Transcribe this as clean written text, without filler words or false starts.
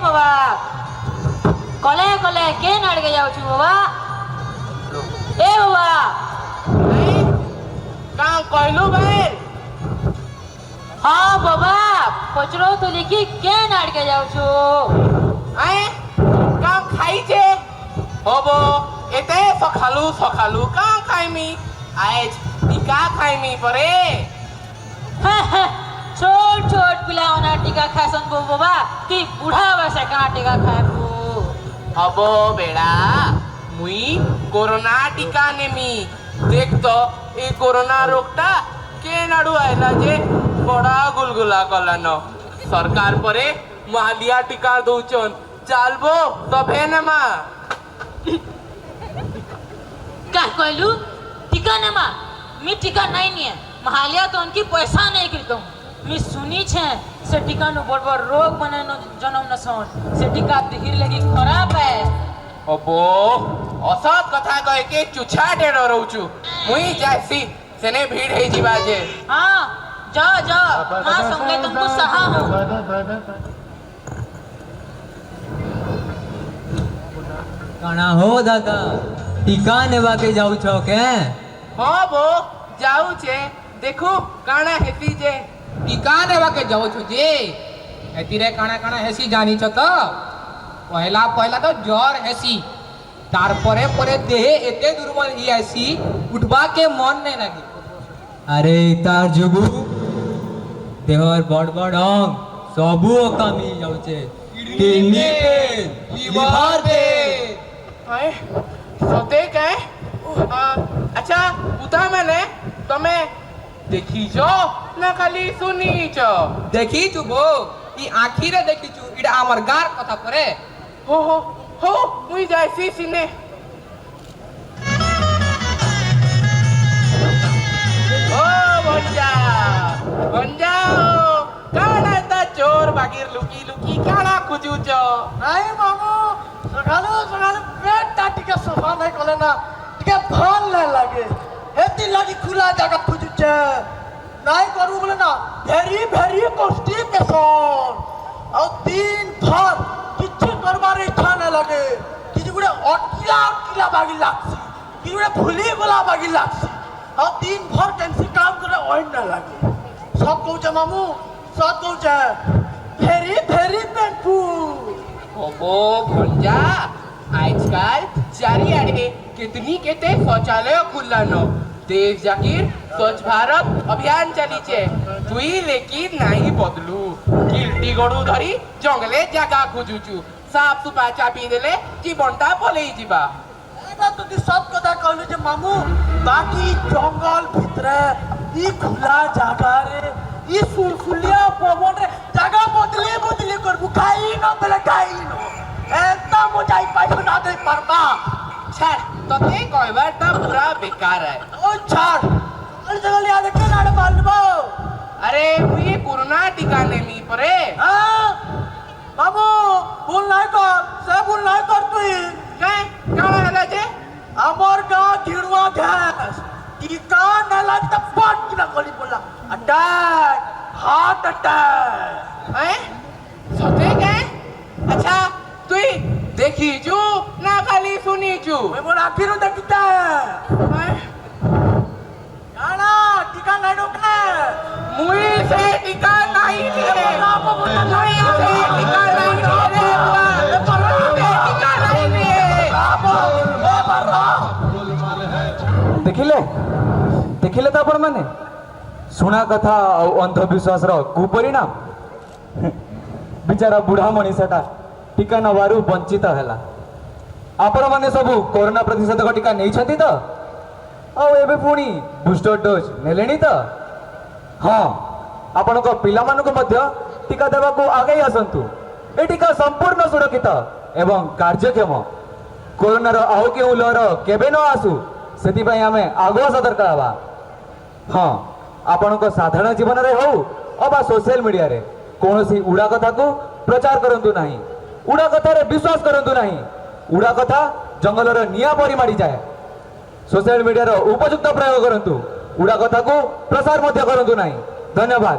बाबा कले कले के नाड़के जाऊ छु बाबा ए बाबा का कहलू भाई हाँ बाबा पचरो तो लिखी के नाड़के जाऊ छु आए का खाई छे होबो एते सखालू सखालू का खाइमी आज टीका खाइमी परे छोट छोट पिलाओना टीका खासन बो बाबा कि बूढ़ा वैसे कहाँ टीका खाए बो हबो बेड़ा मुई कोरोना टीका नेमी देख तो ए कोरोना रोगटा के नाडू आइला जे बड़ा गुलगुला कलान सरकार परे मालिया टीका दउचन चालबो तबे नेमा क्या कहलू टीका नमा मी टीका नहीं निये महालिया तो उनकी पैसा नहीं करता हूँ मी सुनी छे से टीका नु बड़ बड़ रोग बने न जन्म न सोन से टीका दिहिर लगी खराब है ओबो असत कथा कहे के चुछा डेड़ रहउचु मुई जासी सेने भीड़ हे जीवा जे हाँ जाओ जाओ माँ संगे तुमको सहा हूँ काना हो दादा टीका नेवा के जाऊ छो के हाँ बो जाऊ छे देखो काना हेती जे टीका नेवा के जाऊ छु जे एतिरे काना काना हेसी जानी छ तो पहला पहला तो ज्वर हेसी तार परे परे देह एते दुर्बल ही आसी उठवा के मन नहीं लगे अरे तार जुगु देहर बड़ बड़ अंग सबू कमी जाऊ छे किडनी पे लीवर पे हाय सते के अच्छा उता मैंने तमे देखी जो ना खाली सुनी जो देखी छु बो ई आखी रे देखी छु इडा हमर गार कथा परे हो मुई जाइसी सिने ओ भंजा काना ता चोर बागिर लुकी लुकी काना खुजू जो नहीं मामू सकालो सकालो पेट टाटी के सफा नहीं कले ना टिके भान ले लगे एती लगी खुला जगह खुजु छे नहीं करू बोले ना भेरी भेरी कॉन्स्टिपेशन और दिन भर किछि करबार इच्छा न लगे किछि गुडे अटकिला बागी लागसी कि गुडे भूली बोला बागी लागसी और दिन भर कैंसी काम करे ओइन न लगे सब कहू छे मामू सब कहू छे भेरी भेरी पेनफुल ओबो भंजा आजकल चारियाडे कितनी केते शौचालय खुल्लानो देश जाकीर स्वच्छ भारत अभियान चली छे तुई लेकिन नहीं बदलू गिल्टी गड़ू धरी जंगले जगह खोजुचु साफ सुपा चापी देले जीवनटा भले जीवा एबा तो ती सब कथा कहलु जे मामू बाकी जंगल भितरे ई खुला जगह रे ई सुलसुलिया पवन रे जगह बदली करबु खाई न बेले खाई न एता मोजाई पाइछ ना दे परबा छाड़ तते कहबाटा पूरा बेकार है ओ छाड़ अरे जगह याद के नाड़ मालबो अरे ये कोरोना टीका नेमी परे हां मामू भूल नहीं कर तुई काय काला हला जे আমার গা ঘিড়ুয়া ঘাস টিকা না লাগতে পাট কিনা গলি বললা अटैक हार्ट अटैक हैं सते के अच्छा तुई देखी जू ना खाली सुनी जू मैं बोला आखिर देखता हैं आना टीका नहीं रोकना मुई से टीका नहीं ले मुई से टीका नहीं ले टीका नहीं ले देखिले देखिले तो आपण माने सुना कथा अंधविश्वास रो कुपरिणाम बिचारा बुढ़ा मनीषटा टीका नवारू वंचित हैला आपण माने सब कोरोना प्रतिषेधक टीका नहीं छथि तो आ एबे पुणी बूस्टर डोज नेलेनी तो हाँ आपण को पिला मानको मध्य टीका देबा को आगे आसंतु ए टीका संपूर्ण सुरक्षित एवं कार्यक्षम कोरोना रो आउ के उलर केबे न आसु सेति पई हमें आगुआ सतर्क हवा हाँ आपण को साधारण जीवन रे हो अबा सोशल मीडिया रे कोनोसी उड़ा कथा को प्रचार करंतु नाही उड़ा कथा रे विश्वास करंतु नाही उड़ा कथा जंगल रो निया परी मारी जाए सोशल मीडिया रो उपयुक्त प्रयोग करंतु उड़ा कथा को प्रसार मध्य करंतु नाही धन्यवाद।